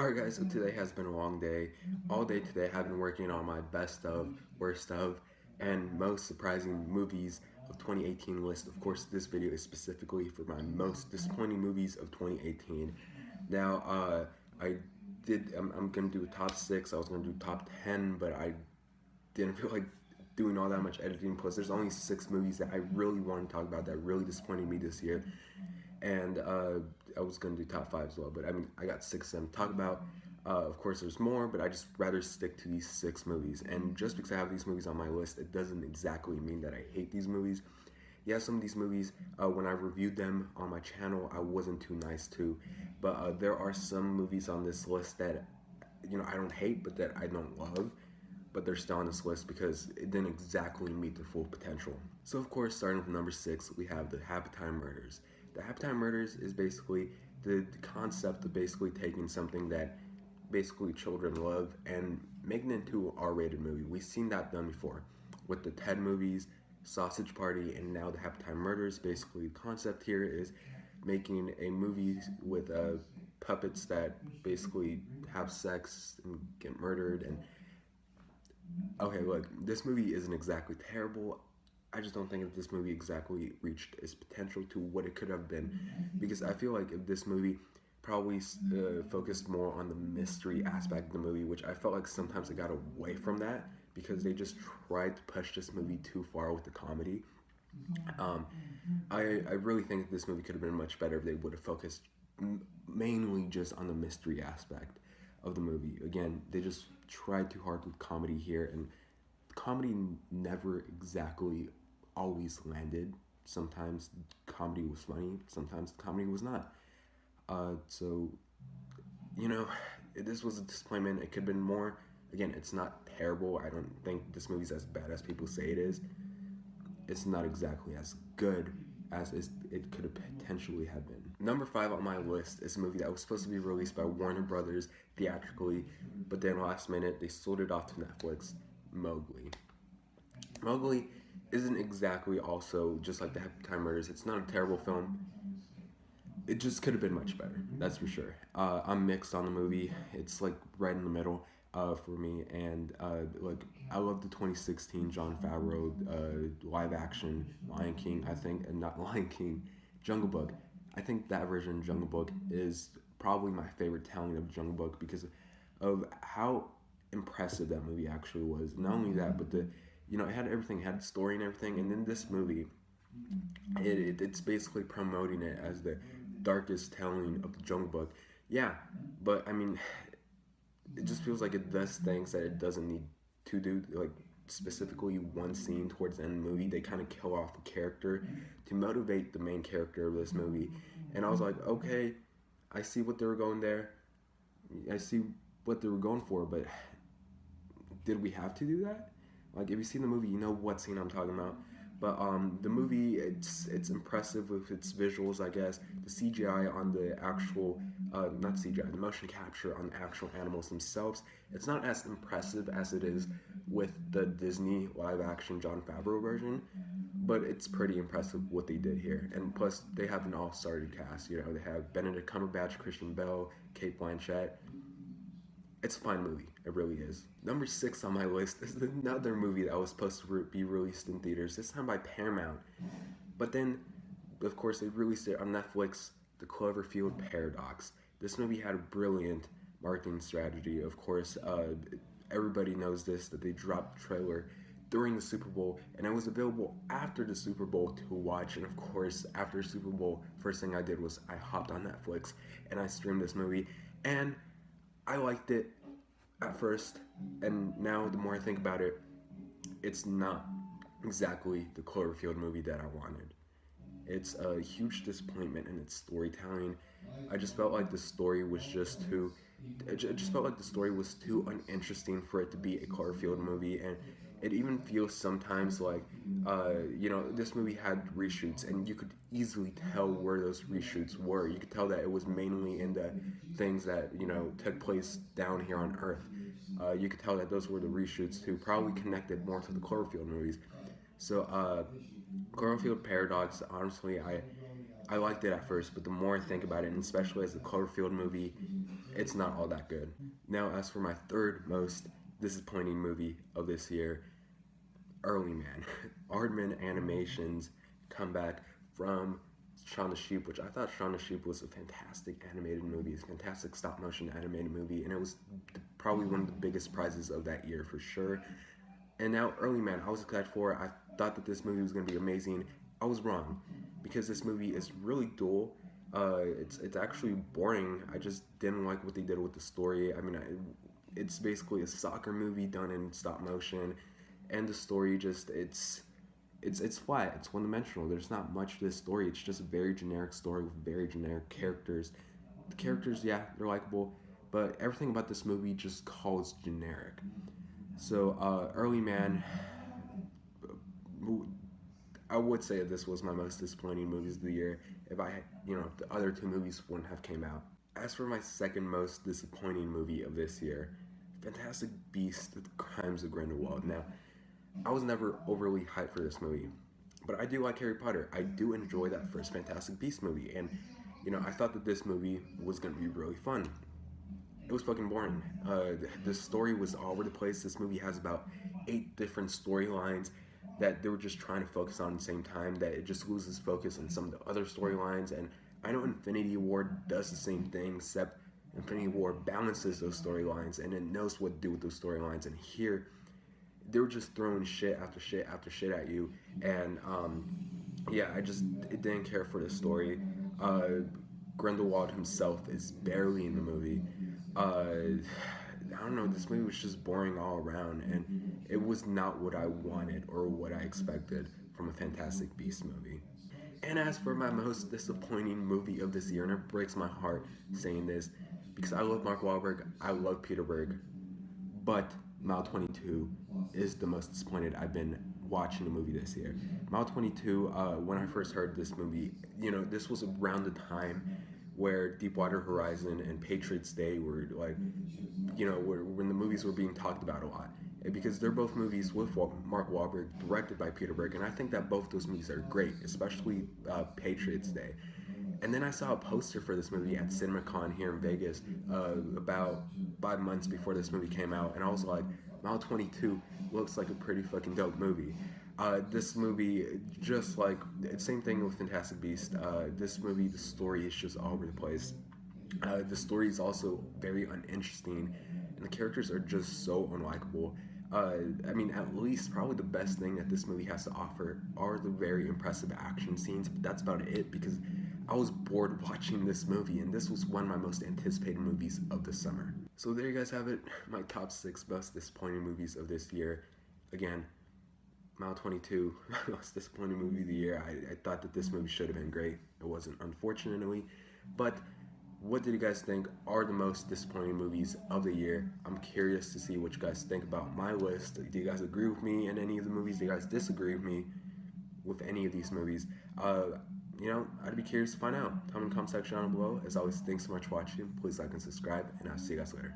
Alright guys, so today has been a long day. All day today I've been working on my best of, worst of, and most surprising movies of 2018 list. Of course, this video is specifically for my most disappointing movies of 2018. Now, I'm gonna do a top 6, I was gonna do top 10, but I didn't feel like doing all that much editing. Plus, there's only 6 movies that I really want to talk about that really disappointed me this year. And I was gonna do top 5 as well, but I mean, I got 6 of them to talk about. Of course, there's more, but I just rather stick to these 6 movies. And just because I have these movies on my list, it doesn't exactly mean that I hate these movies. Yeah, some of these movies, when I reviewed them on my channel, I wasn't too nice to. But there are some movies on this list that, I don't hate, but that I don't love. But they're still on this list because it didn't exactly meet their full potential. So, of course, starting with number 6, we have the Happy Time Murders. The Happy Time Murders is basically the concept of basically taking something that basically children love and making it into an R-rated movie. We've seen that done before with the Ted movies, Sausage Party, and now the Happy Time Murders. Basically, the concept here is making a movie with puppets that basically have sex and get murdered. And okay, look, this movie isn't exactly terrible. I just don't think that this movie exactly reached its potential to what it could have been, because I feel like if this movie probably focused more on the mystery aspect of the movie, which I felt like sometimes it got away from that because they just tried to push this movie too far with the comedy. Um, I really think this movie could have been much better if they would have focused mainly just on the mystery aspect of the movie. Again, they just tried too hard with comedy here, and comedy never exactly always landed. Sometimes comedy was funny, sometimes comedy was not. So, you know, this was a disappointment. It could have been more. Again, it's not terrible. I don't think this movie's as bad as people say it is. It's not exactly as good as it could have potentially have been. Number 5 on my list is a movie that was supposed to be released by Warner Brothers theatrically, but then last minute they sold it off to Netflix. Mowgli. Mowgli isn't exactly also just like the Happy Time Murders. It's not a terrible film. It just could have been much better. That's for sure. I'm mixed on the movie. It's like right in the middle for me, and like I love the 2016 Jon Favreau live action Lion King. I think, and not Lion King, Jungle Book. I think that version of Jungle Book is probably my favorite telling of Jungle Book because of how impressive that movie actually was. Not only that, but it had everything, it had story and everything. And then this movie, it's basically promoting it as the darkest telling of the Jungle Book. Yeah, but I mean, it just feels like it does things that it doesn't need to do. Like specifically one scene towards the end of the movie, they kind of kill off a character to motivate the main character of this movie. And I was like, okay, I see what they were going there. I see what they were going for, but did we have to do that? Like, if you've seen the movie, you know what scene I'm talking about. But the movie, it's impressive with its visuals, I guess. The CGI on the actual, not CGI, the motion capture on the actual animals themselves, it's not as impressive as it is with the Disney live-action Jon Favreau version, but it's pretty impressive what they did here. And plus, they have an all-star cast. You know, they have Benedict Cumberbatch, Christian Bale, Kate Blanchett. It's a fine movie. It really is. Number 6 on my list is another movie that was supposed to be released in theaters, this time by Paramount. But then, of course, they released it on Netflix, The Cloverfield Paradox. This movie had a brilliant marketing strategy. Of course, everybody knows this, that they dropped the trailer during the Super Bowl, and it was available after the Super Bowl to watch. And of course, after the Super Bowl, first thing I did was I hopped on Netflix and I streamed this movie. And I liked it at first, and now the more I think about it, it's not exactly the Cloverfield movie that I wanted. It's a huge disappointment in its storytelling. I just felt like the story was just too. It just felt like the story was too uninteresting for it to be a Cloverfield movie, and it even feels sometimes like, this movie had reshoots, and you could easily tell where those reshoots were. You could tell that it was mainly in the things that took place down here on Earth. You could tell that those were the reshoots too, probably connected more to the Cloverfield movies. So, Cloverfield Paradox, honestly, I liked it at first, but the more I think about it, and especially as the Cloverfield movie, it's not all that good. Now, as for my third most disappointing movie of this year, Early Man. Aardman Animation's comeback from Shaun the Sheep, which I thought Shaun the Sheep was a fantastic animated movie, a fantastic stop motion animated movie, and it was probably one of the biggest prizes of that year for sure. And now Early Man, I was excited for it. I thought that this movie was going to be amazing. I was wrong because this movie is really dull. It's actually boring. I just didn't like what they did with the story. I mean, it's basically a soccer movie done in stop motion, and the story just it's flat. It's one dimensional. There's not much to this story. It's just a very generic story with very generic characters. The characters, yeah, they're likable, but everything about this movie just calls generic. So, Early Man, I would say this was my most disappointing movies of the year. If the other two movies wouldn't have came out. As for my second most disappointing movie of this year, Fantastic Beasts: The Crimes of Grindelwald. Now, I was never overly hyped for this movie, but I do like Harry Potter. I do enjoy that first Fantastic Beasts movie, and I thought that this movie was gonna be really fun. It was fucking boring. The story was all over the place. This movie has about 8 different storylines that they were just trying to focus on at the same time, that it just loses focus on some of the other storylines. And I know Infinity War does the same thing, except Infinity War balances those storylines and it knows what to do with those storylines. And here, they were just throwing shit after shit after shit at you. And yeah, it didn't care for the story. Grindelwald himself is barely in the movie. I don't know, this movie was just boring all around, and it was not what I wanted or what I expected from a Fantastic Beasts movie. And as for my most disappointing movie of this year, and it breaks my heart saying this, because I love Mark Wahlberg, I love Peter Berg, but Mile 22 is the most disappointed I've been watching a movie this year. Mile 22, when I first heard this movie, this was around the time where Deepwater Horizon and Patriots Day were like, when the movies were being talked about a lot. Because they're both movies with Mark Wahlberg, directed by Peter Berg, and I think that both those movies are great, especially Patriots Day. And then I saw a poster for this movie at CinemaCon here in Vegas about 5 months before this movie came out, and I was like, Mile 22 looks like a pretty fucking dope movie. This movie, just like, same thing with Fantastic Beast, this movie, the story is just all over the place. The story is also very uninteresting, and the characters are just so unlikable. I mean, at least probably the best thing that this movie has to offer are the very impressive action scenes, but that's about it because I was bored watching this movie, and this was one of my most anticipated movies of the summer. So there you guys have it, my top 6 most disappointing movies of this year. Again, Mile 22, my most disappointing movie of the year. I thought that this movie should have been great. It wasn't, unfortunately, but what did you guys think are the most disappointing movies of the year? I'm curious to see what you guys think about my list. Do you guys agree with me in any of the movies? Do you guys disagree with me with any of these movies? I'd be curious to find out. Comment in the comment section down below. As always, thanks so much for watching. Please like and subscribe, and I'll see you guys later.